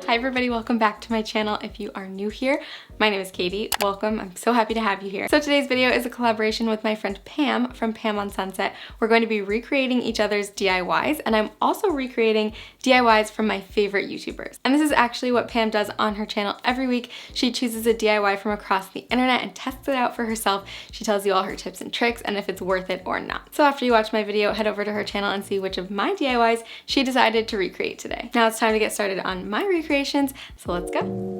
Hi everybody, welcome back to my channel. If you are new here, my name is Katie. Welcome, I'm so happy to have you here. So today's video is a collaboration with my friend Pam from PamOnSunset. We're going to be recreating each other's DIYs, and I'm also recreating DIYs from my favorite YouTubers. And this is actually what Pam does on her channel every week. She chooses a DIY from across the internet and tests it out for herself. She tells you all her tips and tricks and if it's worth it or not. So after you watch my video, head over to her channel and see which of my DIYs she decided to recreate today. Now it's time to get started on my recreations, so let's go.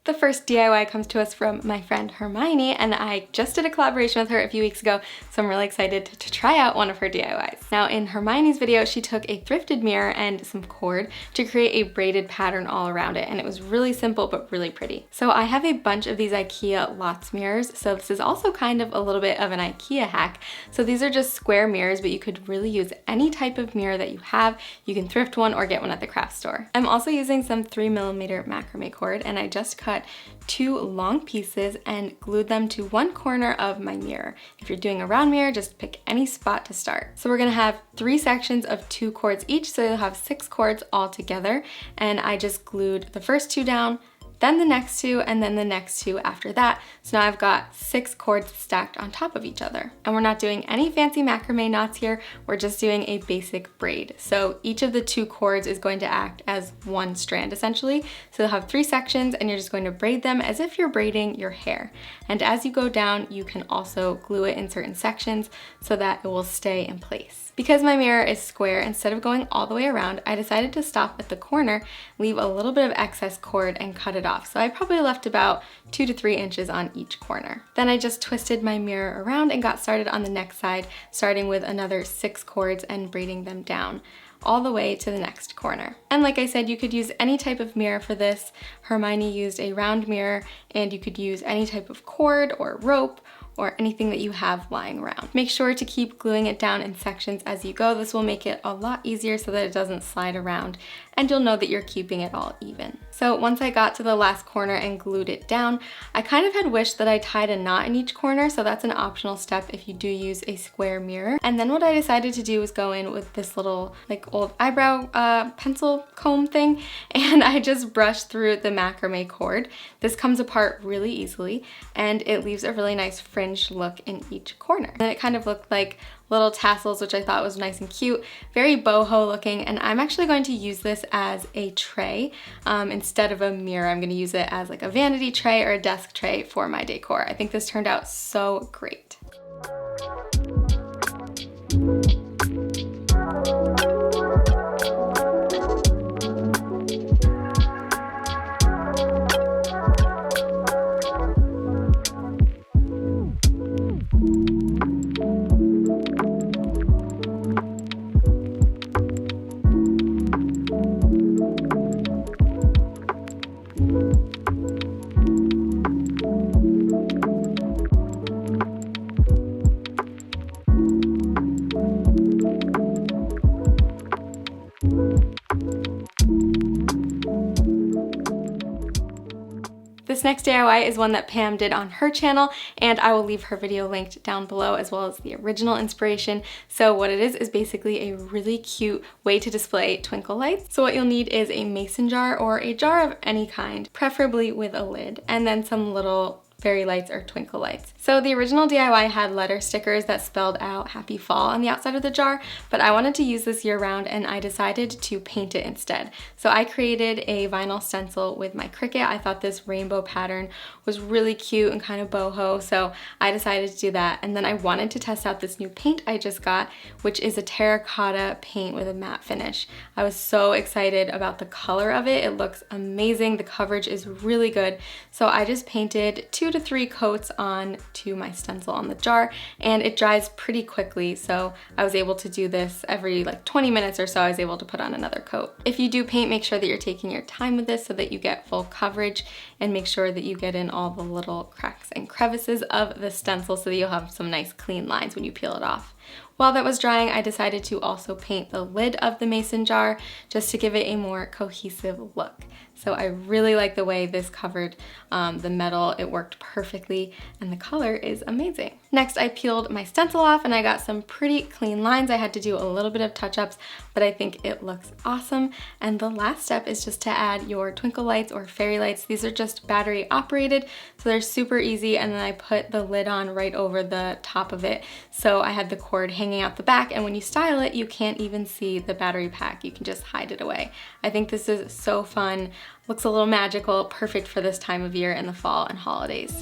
The first DIY comes to us from my friend Hermione, and I just did a collaboration with her a few weeks ago, so I'm really excited to try out one of her DIYs. Now in Hermione's video, she took a thrifted mirror and some cord to create a braided pattern all around it, and it was really simple but really pretty. So I have a bunch of these Ikea Lots mirrors, so this is also kind of a little bit of an Ikea hack. So these are just square mirrors, but you could really use any type of mirror that you have. You can thrift one or get one at the craft store. I'm also using some 3mm macrame cord, and I just cut 2 long pieces and glued them to one corner of my mirror. If you're doing a round mirror, just pick any spot to start. So we're gonna have 3 sections of 2 cords each, so you'll have 6 cords all together, and I just glued the first 2 down, then the next 2, and then the next 2 after that. So now I've got 6 cords stacked on top of each other. And we're not doing any fancy macrame knots here, we're just doing a basic braid. So each of the 2 cords is going to act as one strand essentially. So you'll have 3 sections and you're just going to braid them as if you're braiding your hair. And as you go down, you can also glue it in certain sections so that it will stay in place. Because my mirror is square, instead of going all the way around, I decided to stop at the corner, leave a little bit of excess cord and cut it off. So I probably left about 2 to 3 inches on each corner. Then I just twisted my mirror around and got started on the next side, starting with another 6 cords and braiding them down all the way to the next corner. And like I said, you could use any type of mirror for this. Hermione used a round mirror, and you could use any type of cord or rope or anything that you have lying around. Make sure to keep gluing it down in sections as you go. This will make it a lot easier so that it doesn't slide around, and you'll know that you're keeping it all even. So once I got to the last corner and glued it down, I kind of had wished that I tied a knot in each corner, so that's an optional step if you do use a square mirror. And then what I decided to do was go in with this little like old eyebrow pencil comb thing, and I just brushed through the macrame cord. This comes apart really easily, and it leaves a really nice fringe look in each corner. And it kind of looked like little tassels, which I thought was nice and cute, very boho looking. And I'm actually going to use this as a tray instead of a mirror. I'm going to use it as like a vanity tray or a desk tray for my decor. I think this turned out so great. This next DIY is one that Pam did on her channel, and I will leave her video linked down below as well as the original inspiration. So what it is basically a really cute way to display twinkle lights. So what you'll need is a mason jar or a jar of any kind, preferably with a lid, and then some little fairy lights or twinkle lights. So the original DIY had letter stickers that spelled out Happy Fall on the outside of the jar, but I wanted to use this year round and I decided to paint it instead. So I created a vinyl stencil with my Cricut. I thought this rainbow pattern was really cute and kind of boho, so I decided to do that. And then I wanted to test out this new paint I just got, which is a terracotta paint with a matte finish. I was so excited about the color of it. It looks amazing. The coverage is really good. So I just painted 2 to 3 coats on to my stencil on the jar, and it dries pretty quickly, so I was able to do this every like 20 minutes or so. I was able to put on another coat. If you do paint, make sure that you're taking your time with this so that you get full coverage, and make sure that you get in all the little cracks and crevices of the stencil so that you'll have some nice clean lines when you peel it off. While that was drying, I decided to also paint the lid of the mason jar just to give it a more cohesive look. So I really like the way this covered the metal. It worked perfectly and the color is amazing. Next, I peeled my stencil off and I got some pretty clean lines. I had to do a little bit of touch-ups, but I think it looks awesome. And the last step is just to add your twinkle lights or fairy lights. These are just battery operated, so they're super easy. And then I put the lid on right over the top of it. So I had the cord hanging out the back, and when you style it, you can't even see the battery pack. You can just hide it away. I think this is so fun. Looks a little magical, perfect for this time of year in the fall and holidays.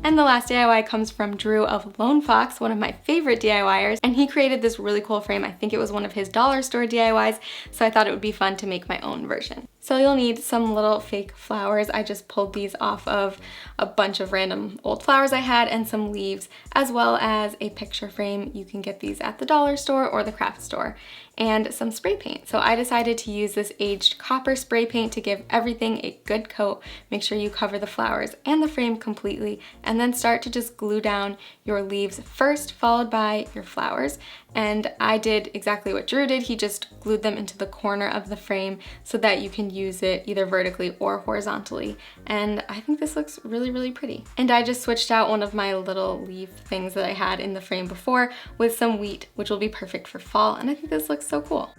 And the last DIY comes from Drew of Lone Fox, one of my favorite DIYers, and he created this really cool frame. I think it was one of his dollar store DIYs, so I thought it would be fun to make my own version. So you'll need some little fake flowers. I just pulled these off of a bunch of random old flowers I had, and some leaves, as well as a picture frame. You can get these at the dollar store or the craft store, and some spray paint. So I decided to use this aged copper spray paint to give everything a good coat. Make sure you cover the flowers and the frame completely, and then start to just glue down your leaves first, followed by your flowers. And I did exactly what Drew did. He just glued them into the corner of the frame so that you can use it either vertically or horizontally. And I think this looks really, really pretty. And I just switched out one of my little leaf things that I had in the frame before with some wheat, which will be perfect for fall. And I think this looks so cool.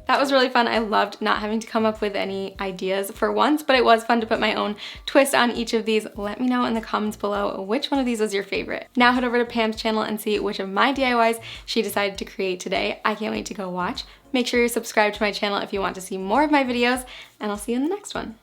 That was really fun. I loved not having to come up with any ideas for once, but it was fun to put my own twist on each of these. Let me know in the comments below which one of these was your favorite. Now head over to Pam's channel and see which of my DIYs she decided to create today. I can't wait to go watch. Make sure you're subscribed to my channel if you want to see more of my videos, and I'll see you in the next one.